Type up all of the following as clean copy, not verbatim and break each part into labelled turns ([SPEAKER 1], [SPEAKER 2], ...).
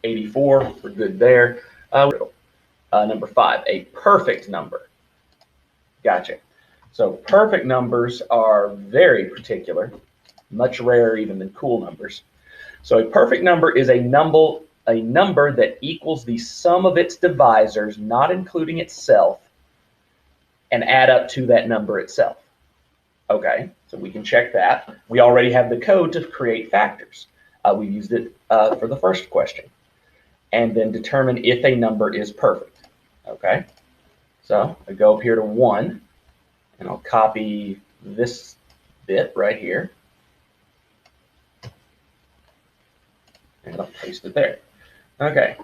[SPEAKER 1] 84, we're good there. Number 5, a perfect number. Gotcha. So perfect numbers are very particular, much rarer even than cool numbers. So a perfect number is a number that equals the sum of its divisors, not including itself, and add up to that number itself. Okay, so we can check that. We already have the code to create factors. We used it for the first question. And then determine if a number is perfect. Okay, so I go up here to 1, and I'll copy this bit right here, and I'll paste it there. Okay,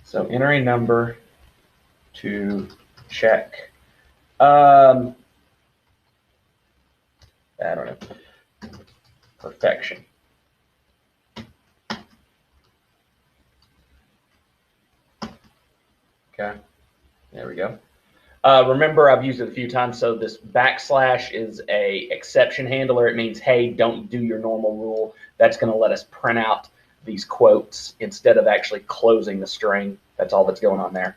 [SPEAKER 1] so enter a number to check. I don't know, perfection. Okay, there we go. Remember, I've used it a few times, so this backslash is a exception handler. It means, hey, don't do your normal rule. That's going to let us print out these quotes instead of actually closing the string. That's all that's going on there.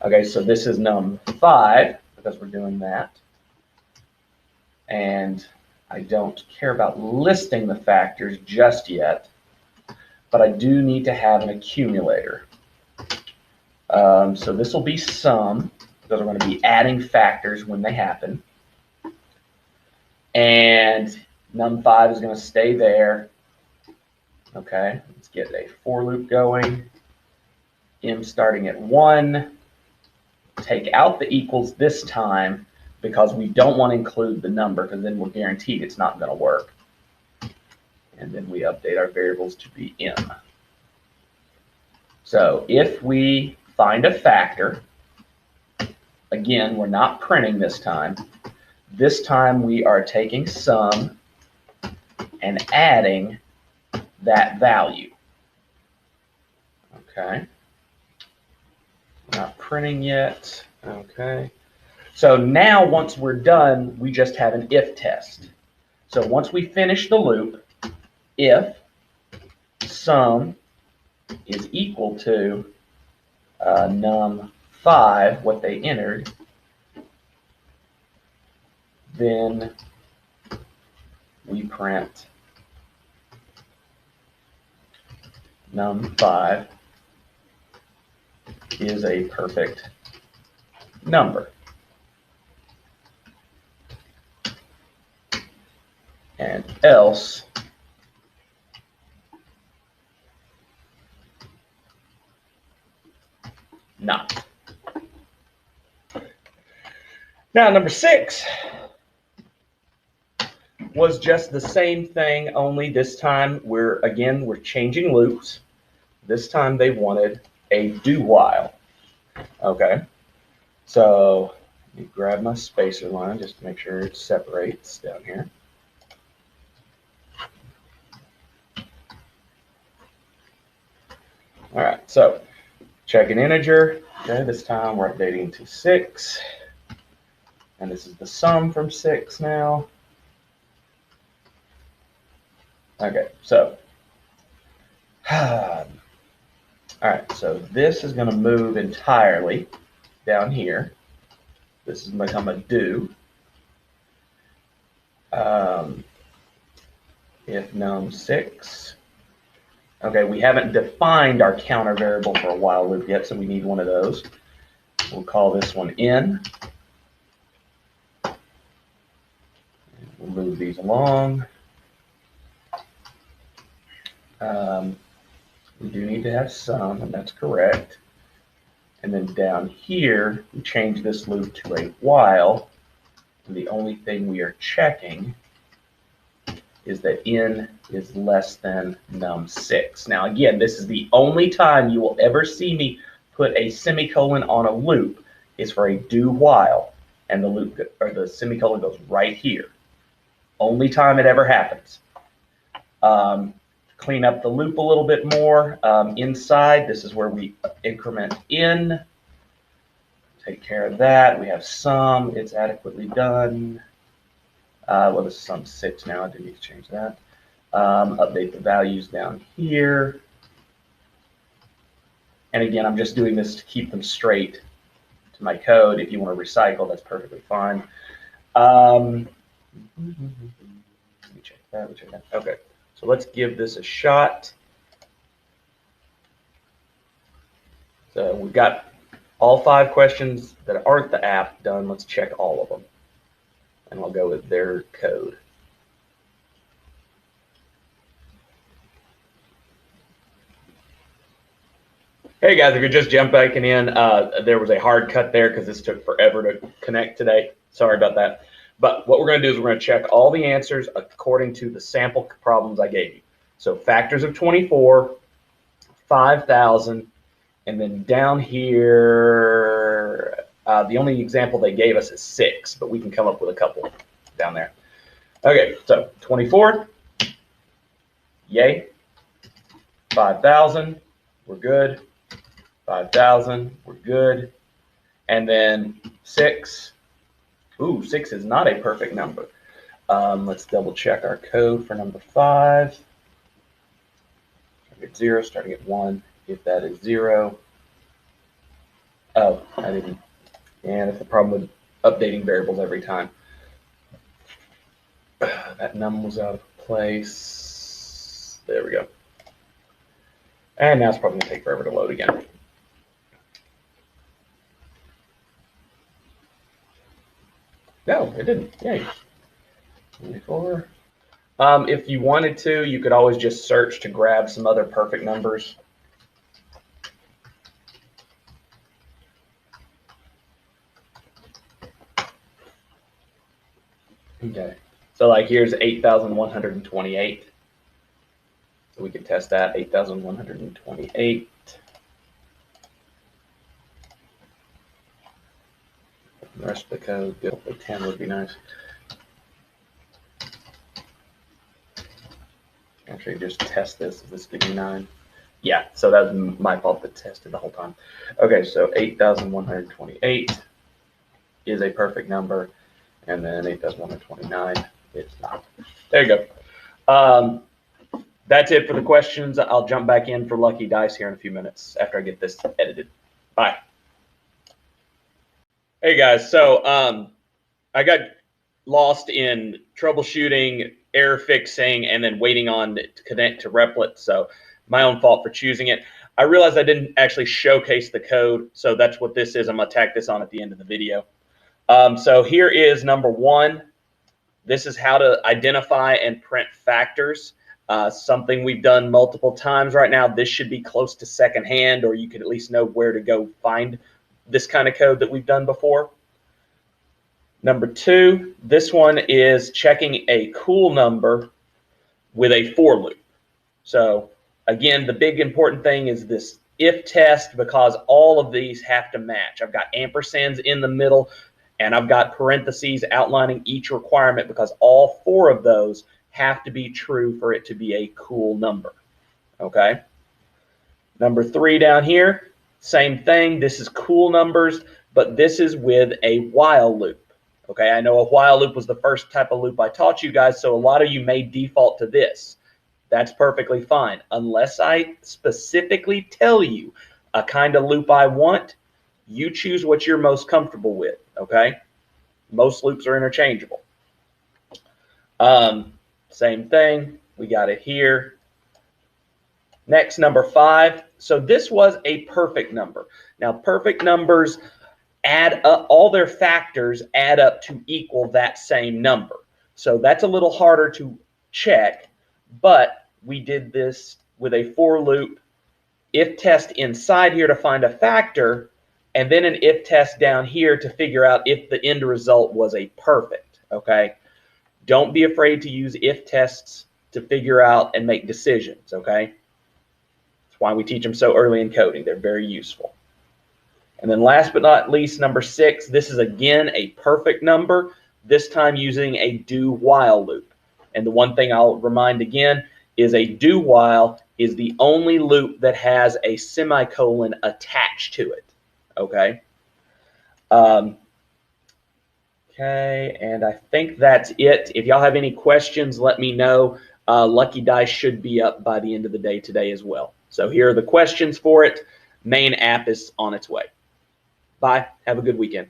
[SPEAKER 1] Okay, so this is num5 because we're doing that. And I don't care about listing the factors just yet, but I do need to have an accumulator. So this will be sum, because we're going to be adding factors when they happen. And num5 is going to stay there. Okay, let's get a for loop going. M starting at 1. Take out the equals this time because we don't want to include the number, because then we're guaranteed it's not going to work. And then we update our variables to be M. So if we find a factor, again, we're not printing this time. This time we are taking sum and adding that value. Okay. Not printing yet. Okay. So now once we're done, we just have an if test. So once we finish the loop, if sum is equal to num5, what they entered, then we print num5 is a perfect number. And else not. Now, number 6 was just the same thing, only this time we're changing loops. This time they wanted a do while. Okay, so let me grab my spacer line just to make sure it separates down here. All right, so check an integer. Okay, this time we're updating to 6. And this is the sum from 6 now. Okay, so, all right, so this is going to move entirely down here. This is going to become a do. If num6. Okay, we haven't defined our counter variable for a while loop yet, so we need one of those. We'll call this one in. We'll move these along. We do need to have sum, and that's correct. And then down here, we change this loop to a while. And the only thing we are checking is that n is less than num6. Now again, this is the only time you will ever see me put a semicolon on a loop is for a do while, and the loop or the semicolon goes right here. Only time it ever happens. Clean up the loop a little bit more. Inside, this is where we increment in. Take care of that. We have sum. It's adequately done. Well, this is sum 6 now. I do need to change that. Update the values down here. And again, I'm just doing this to keep them straight to my code. If you want to recycle, that's perfectly fine. Let me check that. Okay, so let's give this a shot. So we've got all 5 questions that aren't the app done. Let's check all of them. And I'll go with their code. Hey guys, if you're just jumping in, there was a hard cut there because this took forever to connect today. Sorry about that. But what we're going to do is we're going to check all the answers according to the sample problems I gave you. So factors of 24, 5,000, and then down here, the only example they gave us is 6, but we can come up with a couple down there. Okay, so 24, yay. 5,000, we're good. 5,000, we're good. And then 6, ooh, 6 is not a perfect number. Let's double check our code for number 5. Starting at 0, starting at 1, if that is 0. Oh, I didn't. And that's the problem with updating variables every time. That num was out of place. There we go. And now it's probably going to take forever to load again. No, it didn't. Yay. 24. If you wanted to, you could always just search to grab some other perfect numbers. Okay. So like here's 8,128. So we can test that, 8,128. The rest of the code, hopefully 10 would be nice. Actually, just test this. Is this giving 9? Yeah, so that was my fault that tested the whole time. Okay, so 8,128 is a perfect number, and then 8,129 is not. There you go. That's it for the questions. I'll jump back in for Lucky Dice here in a few minutes after I get this edited. Bye. Hey guys, so I got lost in troubleshooting, error fixing, and then waiting on it to connect to Replit. So my own fault for choosing it. I realized I didn't actually showcase the code, so that's what this is. I'm gonna tack this on at the end of the video. So here is number 1. This is how to identify and print factors. Something we've done multiple times right now. This should be close to secondhand, or you could at least know where to go find this kind of code that we've done before. Number 2, this one is checking a cool number with a for loop. So again, the big important thing is this if test, because all of these have to match. I've got ampersands in the middle, and I've got parentheses outlining each requirement because all 4 of those have to be true for it to be a cool number. Okay. Number 3 down here, same thing. This is cool numbers, but this is with a while loop. Okay, I know a while loop was the first type of loop I taught you guys, so a lot of you may default to this. That's perfectly fine. Unless I specifically tell you a kind of loop I want, you choose what you're most comfortable with, okay? Most loops are interchangeable. Same thing, we got it here. Next, number 5. So this was a perfect number. Now, perfect numbers add up, all their factors add up to equal that same number. So that's a little harder to check, but we did this with a for loop, if test inside here to find a factor, and then an if test down here to figure out if the end result was a perfect, okay? Don't be afraid to use if tests to figure out and make decisions, okay? That's why we teach them so early in coding. They're very useful. And then last but not least, number 6, this is again a perfect number, this time using a do while loop. And the one thing I'll remind again is a do while is the only loop that has a semicolon attached to it. Okay. Okay, and I think that's it. If y'all have any questions, let me know. Lucky Dice should be up by the end of the day today as well. So here are the questions for it. main app is on its way. Bye. Have a good weekend.